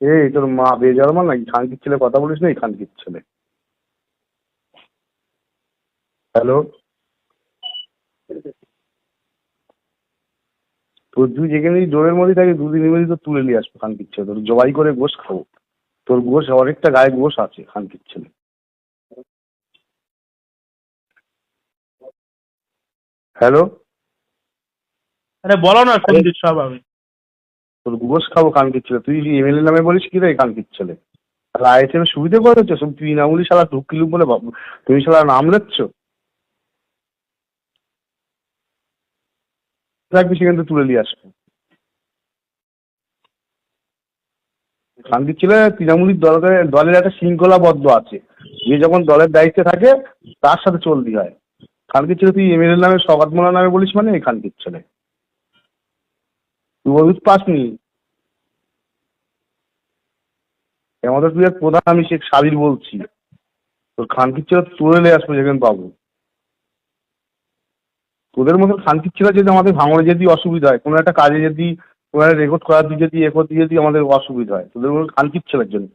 এই তোর মা বেজন্মা নাকি? খানকির ছেলে কথা বলিস না, এই খানকির ছেলে। হ্যালো, তোর তুই যেখানে জোরের মধ্যে থাকি দুদিনের মধ্যে তো তুলে নিয়ে আসবো খানকির ছেলে, তোর জবাই করে গোশ খাবো। তোর গোশ অনেকটা গায়ে গোশ আছে খানকির ছেলে। হ্যালো, আরে বলো না, আরে শুনছি সব আমি। তোর গোশ খাবো খানকির ছেলে। তুই এমএলএ নামে বলিস কি রে খানকির ছেলে? তাহলে আইএসএম সুবিধা করে হচ্ছে সব তৃণমূলী শালা ঢুকিলু বলে তুমি শালা নাম লেচ্ছ থাকবি, সেখান থেকে তুলে নিয়ে আসবো। খানকির ছেলে তৃণমূলী দলের একটা শৃঙ্খলাবদ্ধ আছে, যে যখন দলের দায়িত্বে থাকে তার সাথে চলতি হয়। খানকির ছেলে তুই এমএলএ নামে সগাত মোল্লা নামে বলিস মানে এই খানকির ছেলে। তুই ওষুধ পাসনি আমাদের, তুই এক প্রধান, আমি শেখ সাবির বলছি। তোর খানকির ছেলে তুলে নিয়ে আসবো যেখানে পাবো। তোদের মতো খানকির ছেলে যদি আমাদের ভাঙড়ে যদি অসুবিধা হয়, কোনো একটা কাজে যদি কোনো একটা রেকর্ড করার দিয়ে যদি করতে যদি আমাদের অসুবিধা হয়, তোদের মতো খানকির ছেলের জন্য।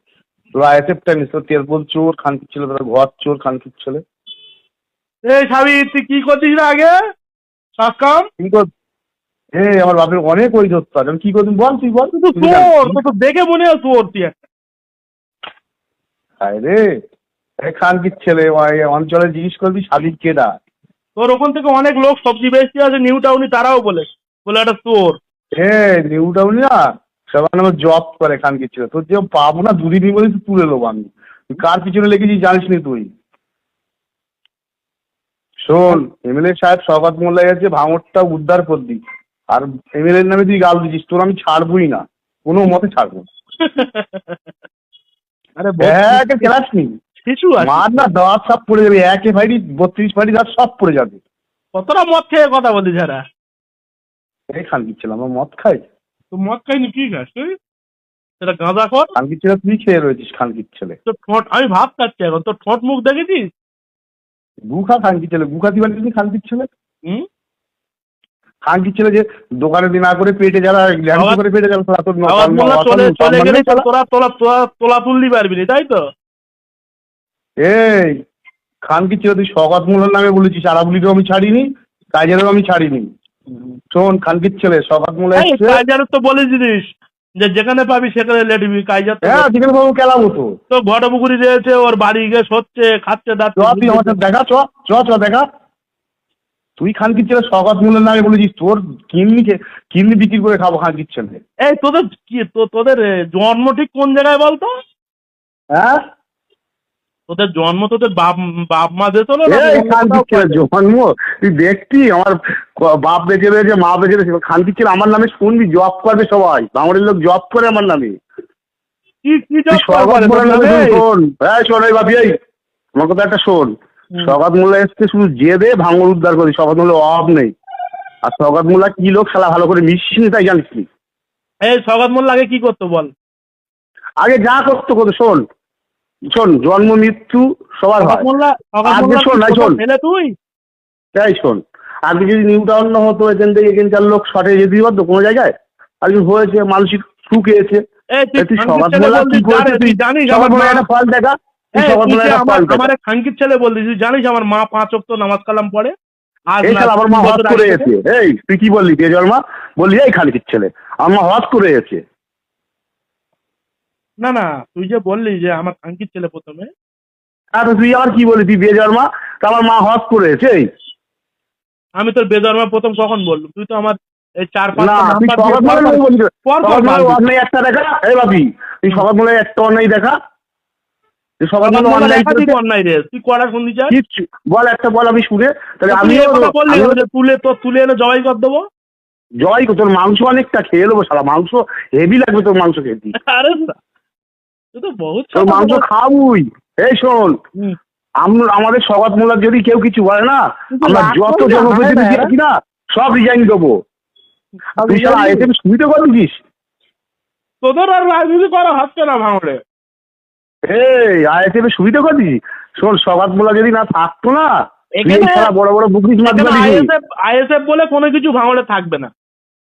তোরা আইএসএফটা নিস, তোর তেলপল চোর খানকির ছেলে, তোরা ঘর চোর খানকির ছেলে। এই সাবির, তুই কি করছিস না আগে সব কাম? কি কর? আমার বাপের অনেক ওই ধরতে হবে, আমি কি করবি বল, তুই বল। তুই তো চোর, তো তো দেখে মনে হয় চোর তুই একটা। রে খানকির ছেলে অঞ্চলে জিজ্ঞেস করবি সাবির কেডা। তোর ওখান থেকে অনেক লোক সবজি বেচতে আছে নিউ টাউনি, তারাও বলে বলে একটা চোর। নিউ টাউনে না সবার নামে জব করে খানকির ছেলে। তোর যে পাবো না দুদিন বলে তুই তুলে নেবো আমি। তুই কার পিছনে লেগেছিস জানিস নি তুই? শোন, এমএলএ সাহেব শওকত মোল্লা এসে ভাঙড়টা উদ্ধার করবি, আর এমএলএ নামে তুই গাল দিচ্ছিস, তোর আমি ছাড়বই না, কোনো মতে ছাড়বো না। আরে খেলাস নি শিশু আছে, মার না, দাঁত সব পড়ে যাবে, একে ফাইডি 32 ফাইডি দাঁত সব পড়ে যাবে। কতটা মদ খেয়ে কথা বলি যারা। এই খানকির ছেলে আমার মদ খাই? তো মদ খাইনি কি খাস তুই? সেটা গাঁজা কর। খানকির ছেলে তুই খেয়ে রয়েছিস খানকির ছেলে। তোর ঠোঁট, আমি ভাত খাচ্ছি এখন, তোর ঠোঁট মুখ দেখেছিস? গুখা খানকির ছেলে, গুখা দিবার কিন্তু খানকির ছেলে। হুম, খানকির ছেলে যে দোকানে দিন না করে পেটে যারা ল্যাংটি করে পেটে যারা তোর আওয়াজ বললা চলে গেলে তোরা তোলা তোলা তোলা তুললি পারবি না, তাই তো? এই খানকির ছেলে তুই শওকত মোল্লার নামে বলেছিস, আরাবুলিকেও আমি ছাড়িনি, কাজেরও আমি ছাড়িনি। শোন খানকির ছেলে, শওকত মোল্লা এসছে। কাইজারের তো বলেছিস যে যেখানে পাবি সেখানে লেটবি। কাইজার যেখানে পাবো কেলাবো তো। তো ঘটপুকুরি রয়েছে, ওর বাড়ি গিয়ে সচ্ছে খাচ্ছে তুই আমার সাথে দেখা, চ দেখা। তুই খানকির ছেলে শওকত মোল্লার নামে বলেছিস, তোর কিডনি বিক্রি করে খাবো খানকির ছেলে। এই তোদের কি তোদের জন্ম ঠিক কোন জায়গায় বলতো? হ্যাঁ, তোদের জন্ম তোদের বাপ বাপ মা দিত না? খানকির ছেলে জন্ম তুই দেখতি, আমার বাপ বেঁচে রয়েছে, মা বেঁচে রয়েছে, খানকির ছেলে আমার নামে শুনবি, জব করবে সবাই, বাঙালির লোক জব করে আমার নামে। কি কি জব শওকত করে? মোল্লার নামে শোন, শোন এই বাপি, আমার কথা একটা শোন। শওকত মোল্লা এসছে শুধু জেদে ভাঙড় উদ্ধার করি, শওকত মোল্লার অভাব নেই। আর শওকত মোল্লা কি লোক শালা ভালো করে মিশিস নি, তাই জানিস নি। এই শওকত মোল্লা আগে কি করতো বল? আগে যা করতো শোন শোন, জন্ম মৃত্যু সবার হয়। আজকে শোন নাই শোন, তুই তাই শোন, আগে যদি নিউ টাউন না হতো, এখান থেকে এখানকার লোক শর্টে যেতে পারতো কোনো জায়গায়? আজকে হয়েছে, মানসিক সুখ এসেছে। তুই শওকত মোল্লা কি করেছে তুই জানিস? শওকত মোল্লা একটা ফল দেখা, আমার খানকির ছেলে বললি, তুই জানিস আমার মা 5 ওয়াক্ত নামাজ কালাম পড়ে? আমার মা হজ করে এসে। এই তুই কি বললি বেজন্মা? বললি এই খানকির ছেলে আমার মা হজ করে এসে। না না, তুই যে বললি যে আমার খানকির ছেলে প্রথমে, আর তুই আবার কি বললি? তুই বেজন্মা, আমার মা হজ করে এসে। আমি তোর বেজন্মা প্রথম কখন বললাম? তুই তো আমার এই 4-5 একটা দেখা। এই বাপি, তুই শওকত মোল্লার একটা অন্যায় দেখা, শওকত মোল্লা অন্যায় রে তুই করা শুনলি যা বল, একটা বল আমি শুনে, তাহলে আমি তুলে এনে জবাই কর দেবো। জয় তোর মাংস অনেকটা খেয়ে নেবো শালা, মাংস হেভি লাগবে তোর মাংস খেতে। আরে তুই তো বহুত তোর মাংস খাবুই। এই শোন, আমাদের শওকত মোল্লার যদি কেউ কিছু বলে না, আমরা যত জনপ্রতিনিধি আছি না সব রিজাইন দেবো। তুই শালা আইএসএম সুবিধা করে দিস। তোদের আর রাজনীতি করা হচ্ছে না ভাঙড়ে। আইএসএফ সুবিধা করে দিস। শোন, শওকত মোল্লা যদি না থাকতো না, বড় বড় বুকরিস আইএসএফ বলে কোনো কিছু ভাঙড়ে থাকবে না।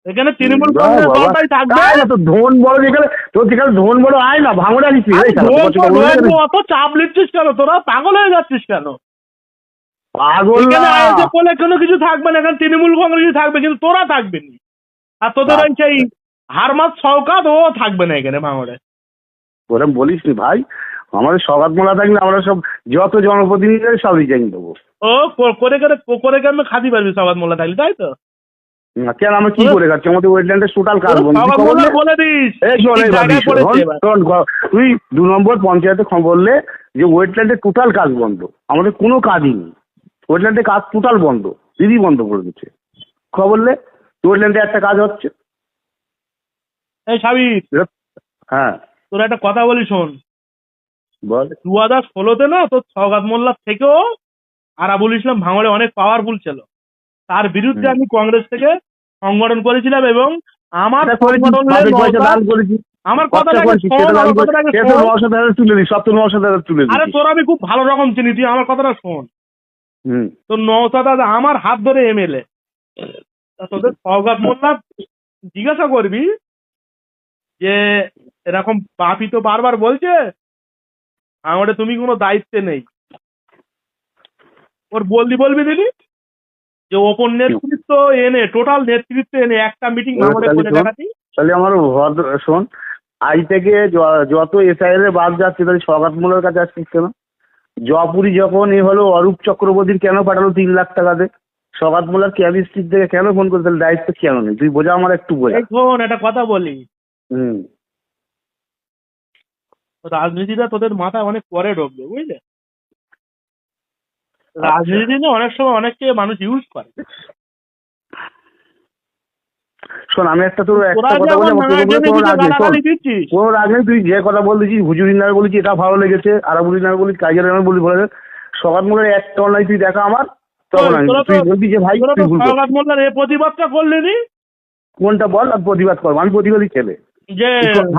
এখানে তৃণমূল বাবা, কংগ্রেস বাবা। দলটাই থাকবে। তাই না, তো ধন বড় যেখানে, তোর যেখানে ধন বড় আয় না, ভাঙড়ে আনিস নি, এই শালা, তোর কথা বলে গেলি। অত চাপ নিচ্ছিস কেন? তোরা পাগল হয়ে যাচ্ছিস কেন? পাগল এখানে না। আয়োজক বলে কোনো কিছু থাকবে না, এখানে তৃণমূল কংগ্রেস থাকবে, কিন্তু তোরা থাকবে না। আর তোদের ওই সেই হারমাত শওকাত ও থাকবে না এখানে ভাঙড়ে। ওরম বলিস নি ভাই, আমাদের সগাত মোলা থাকলে আমরা সব যত জনপ্রতিনিধি আছে সব রিজাইন দেবো। ও করে আমি খাদি পারবি সবাদ মোল্লা থাকলে, তাই তো? কেন আমরা কি করে খাচ্ছি? আমাদের ওয়েটল্যান্ডের টোটাল কাজ বন্ধ। সবাদ মোল্লা বলে দিস এই শোন, ঠিক এই ভাবি, জায়গায় পড়েছে এবার। তুই 2 নম্বর পঞ্চায়েতে বললে যে ওয়েটল্যান্ডের টোটাল কাজ বন্ধ, আমাদের কোনো কাজই নেই, ওয়েটল্যান্ডের কাজ টোটাল বন্ধ, দিদি বন্ধ করে দিচ্ছে। খবর লে ওয়েটল্যান্ডে একটা কাজ হচ্ছে। এই সাবির, হ্যাঁ তোর একটা কথা বলি শোন। বল। 2016-তে না তোর সওগাত মোল্লার থেকেও আরাবুল ইসলাম ভাঙড়ে অনেক পাওয়ারফুল ছিল। তার বিরুদ্ধে আমি কংগ্রেস থেকে সংগঠন করেছিলাম এবং আমার সংগঠনের আমার কথাটাকে শোন, আমার কথাটাকে শোন। তুলে দিই, 70-90 তুলে আরে দিই। তোর আমি খুব ভালো রকম চিনি, তুই আমার কথাটা শোন। তোর নওশাদ দাদা আমার হাত ধরে এমএলএ। তোদের সওগাত মোল্লা জিজ্ঞাসা করবি যে এরকম বাপি তো বারবার বলছে আমারে তুমি কোনো দায়িত্বে নেই। ওর বলবি দিদি যে ওপর নেতৃত্ব এনে, টোটাল নেতৃত্ব এনে একটা মিটিং ভাঙড়ে করে দেখাতি। তাহলে আমার শোন, আজ থেকে যত এসআইএল এর বাদ যাচ্ছে তাহলে সগাত মোল্লার কাছে আসছিস কেন? জয়পুরি যখন এ হলো অরূপ চক্রবর্তীর কেন পাঠালো 3 লাখ টাকাতে? সগাত মোল্লার কেমিস্ট্রির থেকে কেন ফোন করে? তাহলে দায়িত্ব কেন নেই? তুই বোঝা, আমার একটু বোঝা। শোন একটা কথা বলি, রাজনীতিটা তোদের মাথায় অনেক পরে ঢুকবে, বুঝলে? রাজনীতি না অনেক সময় অনেককে মানুষ ইউজ করে। শোন, আমি একটা তোর একটা কথা বলি, কোনো রাগ নেই, তুই যে কথা বলছিস হুজুরির নামে বলেছি, এটা ভালো লেগেছে, আরাবুলির নামে বলি, কাজের নামে বলি, বলে সগাত মোল্লার একটা অনলাইন তুই দেখা আমার, তখন তুই বলবি যে ভাই সওগাত মোল্লার এই প্রতিবাদটা করলি নি? কোনটা বল, আর প্রতিবাদ করবো? আমি প্রতিবাদী ছেলে, যে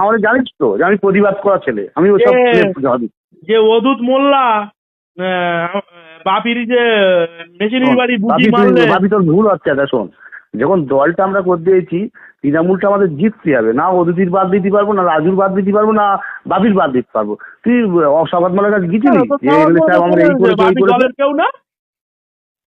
আমাদের জানিস তো যে আমি প্রতিবাদ করা ছেলে, আমি ওসব যে অদূত মোল্লা বাপির যে মেশিনের বাড়ি বুঝি মারলে। বাপি তোর ভুল হচ্ছে। এটা শোন, যখন দলটা আমরা করে দিয়েছি, তৃণমূলটা আমাদের জিততে হবে, না অদিতির বাদ দিতে পারবো, না রাজুর বাদ দিতে পারবো, না বাপির বাদ দিতে পারবো। তুই সগাত মোল্লার কাছে গেছিলি? কেউ না